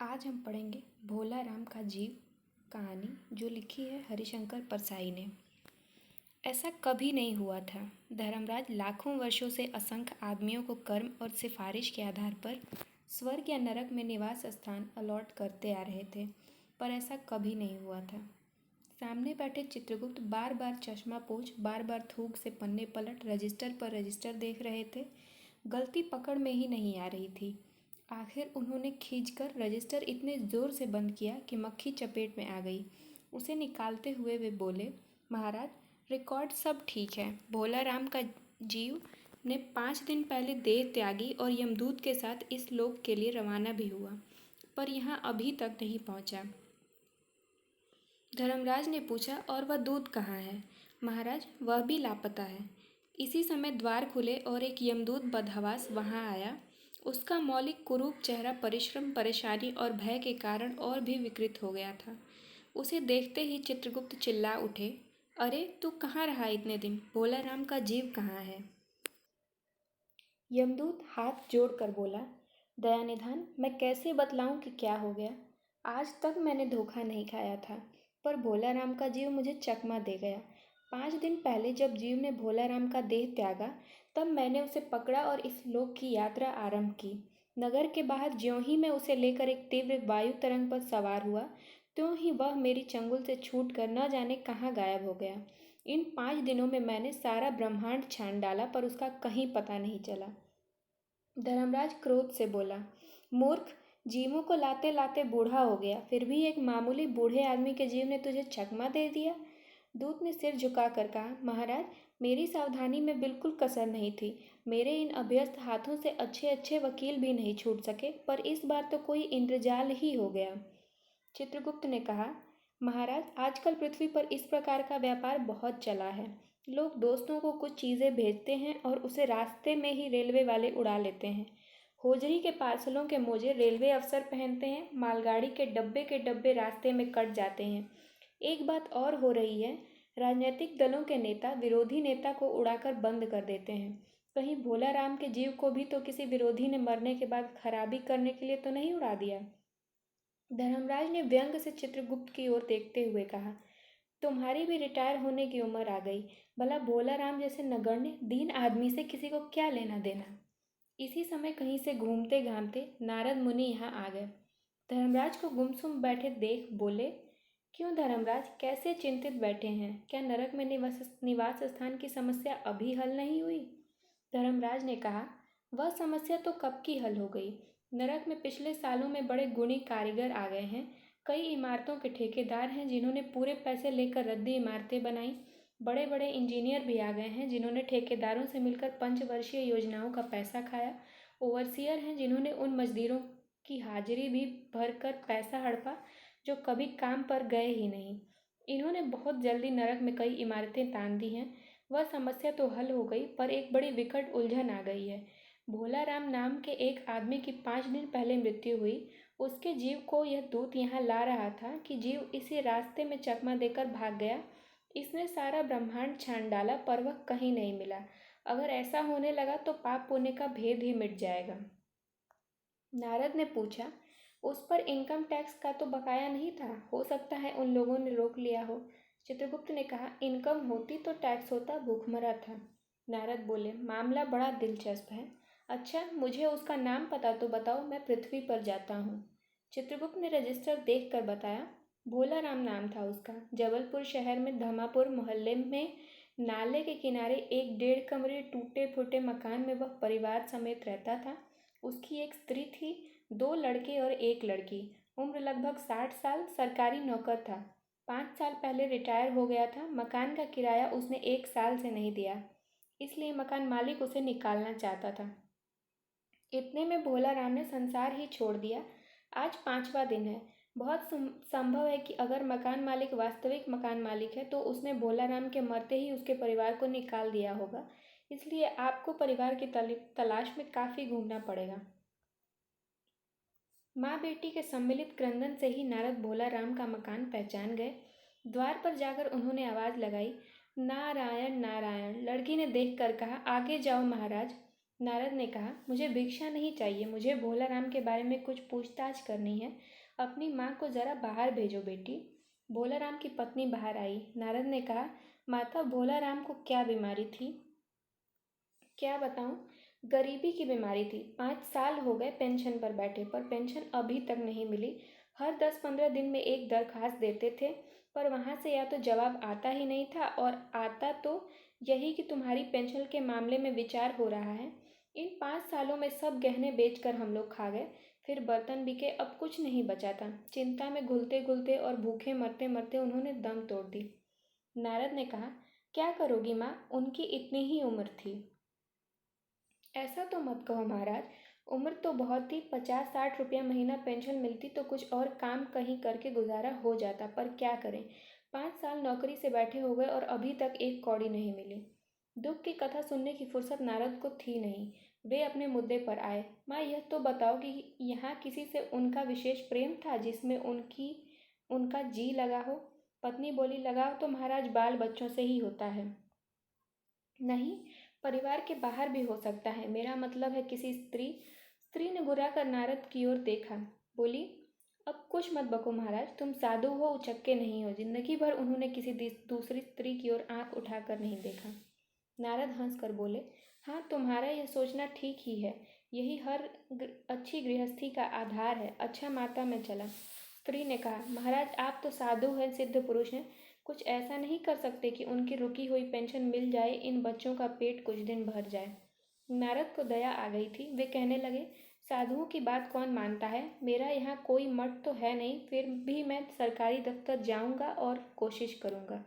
आज हम पढ़ेंगे भोला राम का जीव कहानी, जो लिखी है हरिशंकर परसाई ने। ऐसा कभी नहीं हुआ था। धर्मराज लाखों वर्षों से असंख्य आदमियों को कर्म और सिफारिश के आधार पर स्वर्ग या नरक में निवास स्थान अलॉट करते आ रहे थे, पर ऐसा कभी नहीं हुआ था। सामने बैठे चित्रगुप्त बार बार चश्मा पोंछ, बार बार थूक से पन्ने पलट रजिस्टर पर रजिस्टर देख रहे थे। गलती पकड़ में ही नहीं आ रही थी। आखिर उन्होंने खींचकर रजिस्टर इतने जोर से बंद किया कि मक्खी चपेट में आ गई। उसे निकालते हुए वे बोले, महाराज, रिकॉर्ड सब ठीक है। भोला राम का जीव ने 5 दिन पहले देह त्यागी और यमदूत के साथ इस लोक के लिए रवाना भी हुआ, पर यहाँ अभी तक नहीं पहुँचा। धर्मराज ने पूछा, और वह दूत कहाँ है? महाराज, वह भी लापता है। इसी समय द्वार खुले और एक यमदूत बदहवास वहां आया। उसका मौलिक कुरूप चेहरा परिश्रम, परेशानी और भय के कारण और भी विकृत हो गया था। उसे देखते ही चित्रगुप्त चिल्ला उठे, अरे तू कहाँ रहा इतने दिन? भोला राम का जीव कहाँ है? यमदूत हाथ जोड़कर बोला, दयानिधान, मैं कैसे बतलाऊं कि क्या हो गया। आज तक मैंने धोखा नहीं खाया था, पर भोला राम का जीव मुझे चकमा दे गया। 5 दिन पहले जब जीव ने भोला राम का देह त्यागा, तब मैंने उसे पकड़ा और इस लोक की यात्रा आरंभ की। नगर के बाहर ज्यों ही मैं उसे लेकर एक तीव्र वायु तरंग पर सवार हुआ, त्यों ही वह मेरी चंगुल से छूटकर न जाने कहाँ गायब हो गया। इन 5 दिनों में मैंने सारा ब्रह्मांड छान डाला, पर उसका कहीं पता नहीं चला। धर्मराज क्रोध से बोला, मूर्ख, जीवों को लाते लाते बूढ़ा हो गया, फिर भी एक मामूली बूढ़े आदमी के जीव ने तुझे चकमा दे दिया। दूत ने सिर झुकाकर कहा, महाराज, मेरी सावधानी में बिल्कुल कसर नहीं थी। मेरे इन अभ्यस्त हाथों से अच्छे अच्छे वकील भी नहीं छूट सके, पर इस बार तो कोई इंद्रजाल ही हो गया। चित्रगुप्त ने कहा, महाराज, आजकल पृथ्वी पर इस प्रकार का व्यापार बहुत चला है। लोग दोस्तों को कुछ चीज़ें भेजते हैं और उसे रास्ते में ही रेलवे वाले उड़ा लेते हैं। होजरी के पार्सलों के मोजे रेलवे अफसर पहनते हैं, मालगाड़ी के डब्बे रास्ते में कट जाते हैं। एक बात और हो रही है, राजनीतिक दलों के नेता विरोधी नेता को उड़ाकर बंद कर देते हैं। कहीं भोला राम के जीव को भी तो किसी विरोधी ने मरने के बाद खराबी करने के लिए तो नहीं उड़ा दिया? धर्मराज ने व्यंग से चित्रगुप्त की ओर देखते हुए कहा, तुम्हारी भी रिटायर होने की उम्र आ गई। भला भोला राम जैसे नगण्य दीन आदमी से किसी को क्या लेना देना? इसी समय कहीं से घूमते घामते नारद मुनि यहाँ आ गए। धर्मराज को गुमसुम बैठे देख बोले, क्यों धर्मराज, कैसे चिंतित बैठे हैं? क्या नरक में निवास स्थान की समस्या अभी हल नहीं हुई? धर्मराज ने कहा, वह समस्या तो कब की हल हो गई। नरक में पिछले सालों में बड़े गुणी कारीगर आ गए हैं। कई इमारतों के ठेकेदार हैं जिन्होंने पूरे पैसे लेकर रद्दी इमारतें बनाई। बड़े बड़े इंजीनियर भी आ गए हैं जिन्होंने ठेकेदारों से मिलकर पंचवर्षीय योजनाओं का पैसा खाया। ओवरसियर हैं जिन्होंने उन मजदूरों की हाजिरी भी भरकर पैसा हड़पा जो कभी काम पर गए ही नहीं। इन्होंने बहुत जल्दी नरक में कई इमारतें तान दी हैं। वह समस्या तो हल हो गई, पर एक बड़ी विकट उलझन आ गई है। भोला राम नाम के एक आदमी की 5 दिन पहले मृत्यु हुई। उसके जीव को यह दूत यहाँ ला रहा था कि जीव इसी रास्ते में चकमा देकर भाग गया। इसने सारा ब्रह्मांड छान डाला, पर वह कहीं नहीं मिला। अगर ऐसा होने लगा तो पाप पुण्य का भेद ही मिट जाएगा। नारद ने पूछा, उस पर इनकम टैक्स का तो बकाया नहीं था? हो सकता है उन लोगों ने रोक लिया हो। चित्रगुप्त ने कहा, इनकम होती तो टैक्स होता, भूखमरा था। नारद बोले, मामला बड़ा दिलचस्प है। अच्छा, मुझे उसका नाम पता तो बताओ, मैं पृथ्वी पर जाता हूँ। चित्रगुप्त ने रजिस्टर देख कर बताया, भोला राम नाम था उसका। जबलपुर शहर में धमापुर मोहल्ले में नाले के किनारे एक 1.5 कमरे टूटे फूटे मकान में वह परिवार समेत रहता था। उसकी एक स्त्री थी, 2 लड़के और एक लड़की। उम्र लगभग 60 साल, सरकारी नौकर था। 5 साल पहले रिटायर हो गया था। मकान का किराया उसने 1 साल से नहीं दिया, इसलिए मकान मालिक उसे निकालना चाहता था। इतने में भोला राम ने संसार ही छोड़ दिया। आज 5वां दिन है। बहुत संभव है कि अगर मकान मालिक वास्तविक मकान मालिक है तो उसने भोला राम के मरते ही उसके परिवार को निकाल दिया होगा। इसलिए आपको परिवार की तलाश में काफ़ी घूमना पड़ेगा। माँ बेटी के सम्मिलित क्रंदन से ही नारद भोला राम का मकान पहचान गए। द्वार पर जाकर उन्होंने आवाज़ लगाई, नारायण नारायण। लड़की ने देखकर कहा, आगे जाओ महाराज। नारद ने कहा, मुझे भिक्षा नहीं चाहिए, मुझे भोला राम के बारे में कुछ पूछताछ करनी है। अपनी माँ को जरा बाहर भेजो बेटी। भोला राम की पत्नी बाहर आई। नारद ने कहा, माता, भोला राम को क्या बीमारी थी? क्या बताऊं? गरीबी की बीमारी थी। 5 साल हो गए पेंशन पर बैठे, पर पेंशन अभी तक नहीं मिली। हर 10-15 दिन में एक दरखास्त देते थे, पर वहाँ से या तो जवाब आता ही नहीं था, और आता तो यही कि तुम्हारी पेंशन के मामले में विचार हो रहा है। इन 5 सालों में सब गहने बेचकर हम लोग खा गए, फिर बर्तन बिके, अब कुछ नहीं बचा था। चिंता में घुलते घुलते और भूखे मरते मरते उन्होंने दम तोड़ दी। नारद ने कहा, क्या करोगी माँ, उनकी इतनी ही उम्र थी। ऐसा तो मत कहो महाराज, उम्र तो बहुत थी। 50-60 रुपया महीना पेंशन मिलती तो कुछ और काम कहीं करके गुजारा हो जाता, पर क्या करें। 5 साल नौकरी से बैठे हो गए और अभी तक एक कौड़ी नहीं मिली। दुख की कथा सुनने की फुर्सत नारद को थी नहीं। वे अपने मुद्दे पर आए। माँ, यह तो बताओ कि यहाँ किसी से उनका विशेष प्रेम था जिसमें उनका जी लगा हो? पत्नी बोली, लगाव तो महाराज बाल बच्चों से ही होता है। नहीं, परिवार के बाहर भी हो सकता है। मेरा मतलब है किसी स्त्री। स्त्री ने घुरा कर नारद की ओर देखा। बोली, अब कुछ मत बको महाराज, तुम साधु हो, उचक्के नहीं हो। जिंदगी भर उन्होंने किसी दूसरी स्त्री की ओर आंख उठाकर नहीं देखा। नारद हंसकर बोले, हाँ, तुम्हारा यह सोचना ठीक ही है। यही हर अच्छी गृहस्थी का आधार है। अच्छा माता, मैं चला। स्त्री ने कहा, महाराज, आप तो साधु हैं, सिद्ध पुरुष हैं। कुछ ऐसा नहीं कर सकते कि उनकी रुकी हुई पेंशन मिल जाए, इन बच्चों का पेट कुछ दिन भर जाए? नारद को दया आ गई थी। वे कहने लगे, साधुओं की बात कौन मानता है? मेरा यहाँ कोई मठ तो है नहीं, फिर भी मैं सरकारी दफ्तर जाऊंगा और कोशिश करूंगा।